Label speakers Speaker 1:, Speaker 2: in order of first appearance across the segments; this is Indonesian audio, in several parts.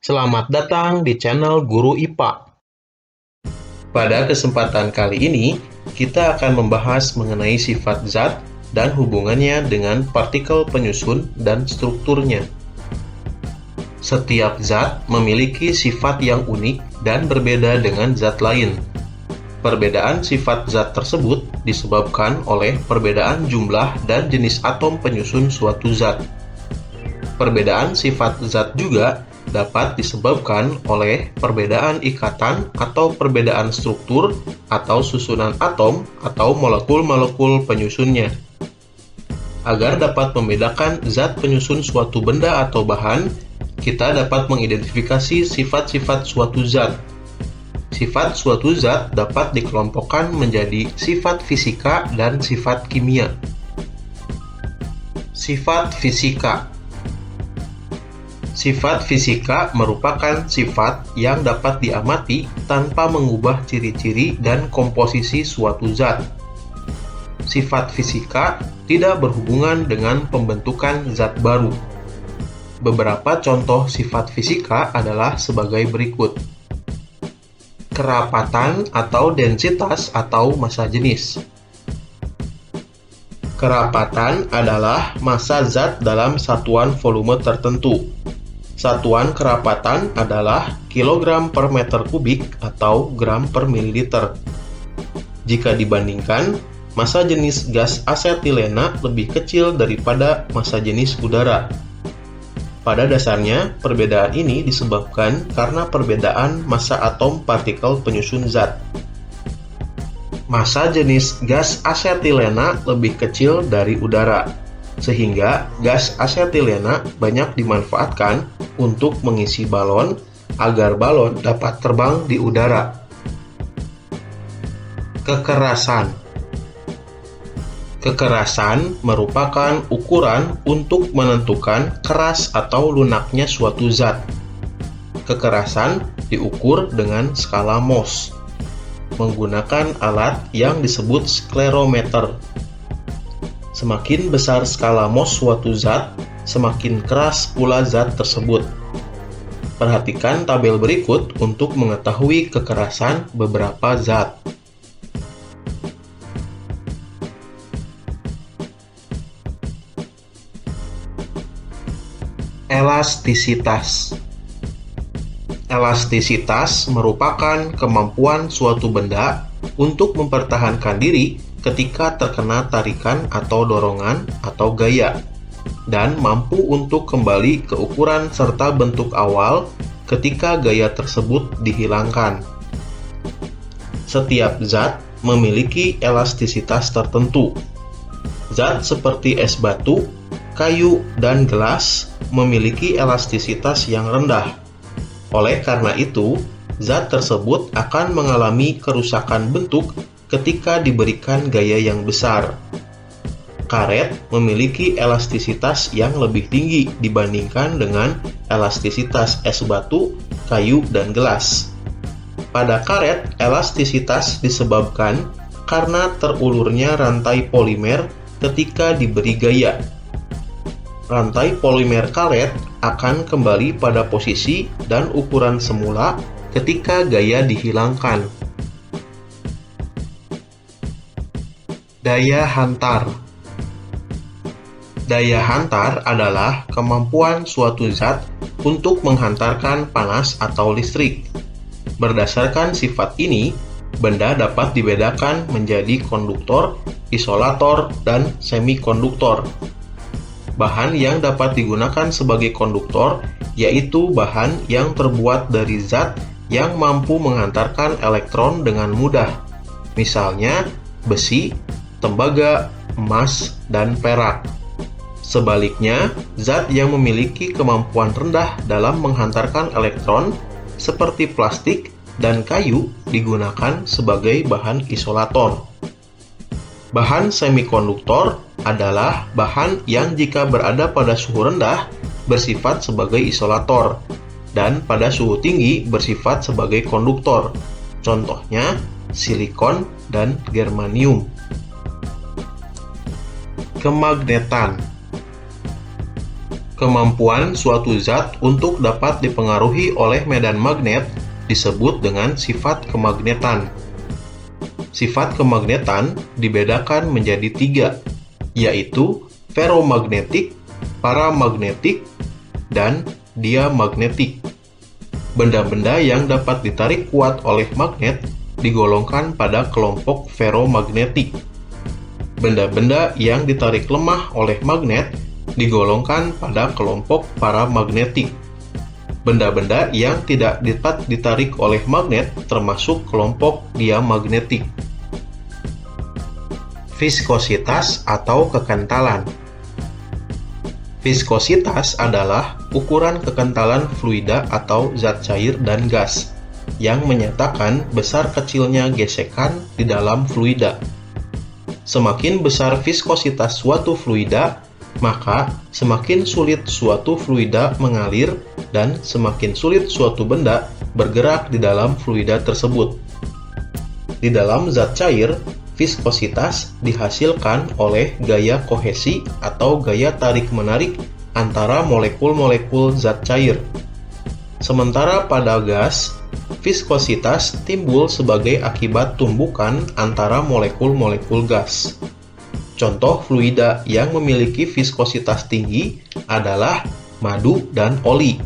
Speaker 1: Selamat datang di channel Guru IPA. Pada kesempatan kali ini, kita akan membahas mengenai sifat zat dan hubungannya dengan partikel penyusun dan strukturnya. Setiap zat memiliki sifat yang unik dan berbeda dengan zat lain. Perbedaan sifat zat tersebut disebabkan oleh perbedaan jumlah dan jenis atom penyusun suatu zat. Perbedaan sifat zat juga dapat disebabkan oleh perbedaan ikatan atau perbedaan struktur atau susunan atom atau molekul-molekul penyusunnya. Agar dapat membedakan zat penyusun suatu benda atau bahan, kita dapat mengidentifikasi sifat-sifat suatu zat. Sifat suatu zat dapat dikelompokkan menjadi sifat fisika dan sifat kimia. Sifat fisika. Sifat fisika merupakan sifat yang dapat diamati tanpa mengubah ciri-ciri dan komposisi suatu zat. Sifat fisika tidak berhubungan dengan pembentukan zat baru. Beberapa contoh sifat fisika adalah sebagai berikut. Kerapatan atau densitas atau massa jenis. Kerapatan adalah massa zat dalam satuan volume tertentu. Satuan kerapatan adalah kilogram per meter kubik atau gram per mililiter. Jika dibandingkan, massa jenis gas asetilena lebih kecil daripada massa jenis udara. Pada dasarnya, perbedaan ini disebabkan karena perbedaan massa atom partikel penyusun zat. Massa jenis gas asetilena lebih kecil dari udara, sehingga gas asetilena banyak dimanfaatkan untuk mengisi balon agar balon dapat terbang di udara. Kekerasan. Kekerasan merupakan ukuran untuk menentukan keras atau lunaknya suatu zat. Kekerasan diukur dengan skala Mohs menggunakan alat yang disebut sklerometer. Semakin besar skala Mohs suatu zat, semakin keras pula zat tersebut. Perhatikan tabel berikut untuk mengetahui kekerasan beberapa zat. Elastisitas. Elastisitas merupakan kemampuan suatu benda untuk mempertahankan diri ketika terkena tarikan atau dorongan atau gaya, dan mampu untuk kembali ke ukuran serta bentuk awal ketika gaya tersebut dihilangkan. Setiap zat memiliki elastisitas tertentu. Zat seperti es batu, kayu, dan gelas memiliki elastisitas yang rendah. Oleh karena itu, zat tersebut akan mengalami kerusakan bentuk ketika diberikan gaya yang besar. Karet memiliki elastisitas yang lebih tinggi dibandingkan dengan elastisitas es batu, kayu, dan gelas. Pada karet, elastisitas disebabkan karena terulurnya rantai polimer ketika diberi gaya. Rantai polimer karet akan kembali pada posisi dan ukuran semula ketika gaya dihilangkan. Daya hantar. Daya hantar adalah kemampuan suatu zat untuk menghantarkan panas atau listrik. Berdasarkan sifat ini, benda dapat dibedakan menjadi konduktor, isolator, dan semikonduktor. Bahan yang dapat digunakan sebagai konduktor yaitu bahan yang terbuat dari zat yang mampu menghantarkan elektron dengan mudah, misalnya besi, tembaga, emas, dan perak. Sebaliknya, zat yang memiliki kemampuan rendah dalam menghantarkan elektron seperti plastik dan kayu digunakan sebagai bahan isolator. Bahan semikonduktor adalah bahan yang jika berada pada suhu rendah bersifat sebagai isolator dan pada suhu tinggi bersifat sebagai konduktor. Contohnya silikon dan germanium. Kemagnetan. Kemampuan suatu zat untuk dapat dipengaruhi oleh medan magnet disebut dengan sifat kemagnetan. Sifat kemagnetan dibedakan menjadi 3, yaitu ferromagnetik, paramagnetik, dan diamagnetik. Benda-benda yang dapat ditarik kuat oleh magnet digolongkan pada kelompok ferromagnetik. Benda-benda yang ditarik lemah oleh magnet digolongkan pada kelompok paramagnetik. Benda-benda yang tidak dapat ditarik oleh magnet termasuk kelompok diamagnetik. Viskositas atau kekentalan. Viskositas adalah ukuran kekentalan fluida atau zat cair dan gas yang menyatakan besar kecilnya gesekan di dalam fluida. Semakin besar viskositas suatu fluida, maka semakin sulit suatu fluida mengalir dan semakin sulit suatu benda bergerak di dalam fluida tersebut. Di dalam zat cair, viskositas dihasilkan oleh gaya kohesi atau gaya tarik-menarik antara molekul-molekul zat cair. Sementara pada gas, viskositas timbul sebagai akibat tumbukan antara molekul-molekul gas. Contoh fluida yang memiliki viskositas tinggi adalah madu dan oli.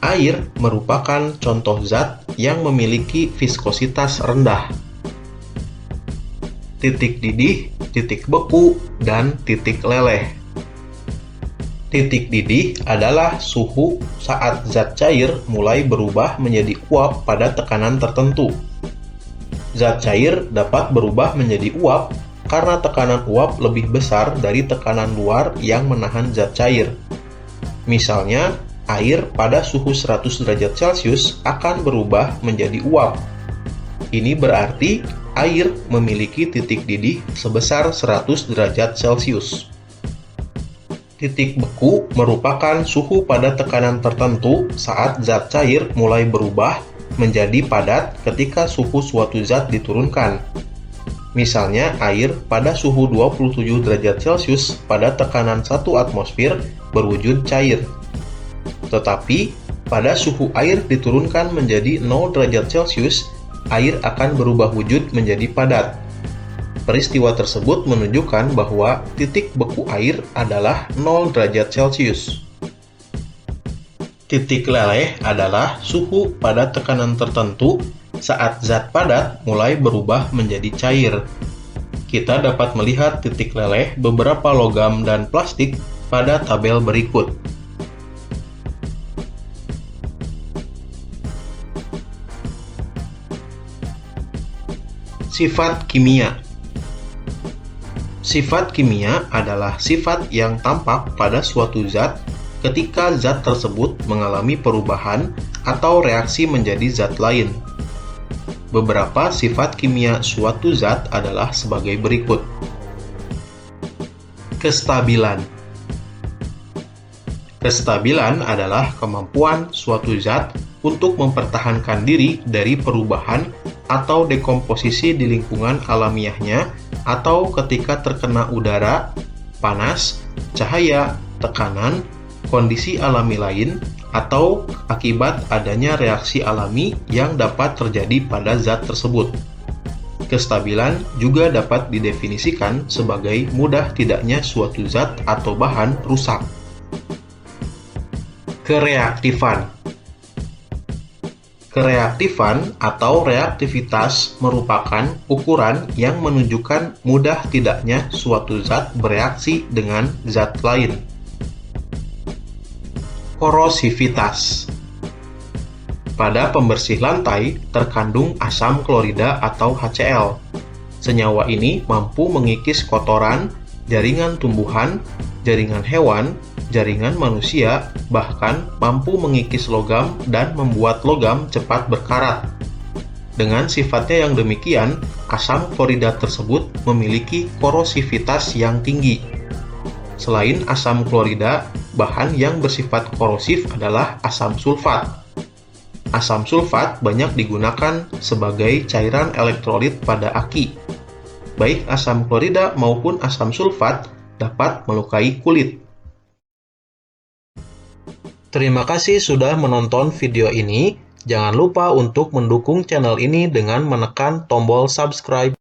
Speaker 1: Air merupakan contoh zat yang memiliki viskositas rendah. Titik didih, titik beku, dan titik leleh. Titik didih adalah suhu saat zat cair mulai berubah menjadi uap pada tekanan tertentu. Zat cair dapat berubah menjadi uap karena tekanan uap lebih besar dari tekanan luar yang menahan zat cair. Misalnya, air pada suhu 100 derajat Celcius akan berubah menjadi uap. Ini berarti air memiliki titik didih sebesar 100 derajat Celcius. Titik beku merupakan suhu pada tekanan tertentu saat zat cair mulai berubah menjadi padat ketika suhu suatu zat diturunkan. Misalnya, air pada suhu 27 derajat Celcius pada tekanan 1 atmosfer berwujud cair. Tetapi, pada suhu air diturunkan menjadi 0 derajat Celcius, air akan berubah wujud menjadi padat. Peristiwa tersebut menunjukkan bahwa titik beku air adalah 0 derajat Celcius. Titik leleh adalah suhu pada tekanan tertentu saat zat padat mulai berubah menjadi cair. Kita dapat melihat titik leleh beberapa logam dan plastik pada tabel berikut. Sifat kimia. Sifat kimia adalah sifat yang tampak pada suatu zat ketika zat tersebut mengalami perubahan atau reaksi menjadi zat lain. Beberapa sifat kimia suatu zat adalah sebagai berikut. Kestabilan. Kestabilan adalah kemampuan suatu zat untuk mempertahankan diri dari perubahan atau dekomposisi di lingkungan alamiahnya atau ketika terkena udara, panas, cahaya, tekanan, kondisi alami lain, atau akibat adanya reaksi alami yang dapat terjadi pada zat tersebut. Kestabilan juga dapat didefinisikan sebagai mudah tidaknya suatu zat atau bahan rusak. Kereaktifan. Kereaktifan atau reaktivitas merupakan ukuran yang menunjukkan mudah tidaknya suatu zat bereaksi dengan zat lain. Korosivitas. Pada pembersih lantai terkandung asam klorida atau HCl. Senyawa ini mampu mengikis kotoran, jaringan tumbuhan, jaringan hewan, jaringan manusia, bahkan mampu mengikis logam dan membuat logam cepat berkarat. Dengan sifatnya yang demikian, asam klorida tersebut memiliki korosivitas yang tinggi. Selain asam klorida, bahan yang bersifat korosif adalah asam sulfat. Asam sulfat banyak digunakan sebagai cairan elektrolit pada aki. Baik asam klorida maupun asam sulfat dapat melukai kulit. Terima kasih sudah menonton video ini. Jangan lupa untuk mendukung channel ini dengan menekan tombol subscribe.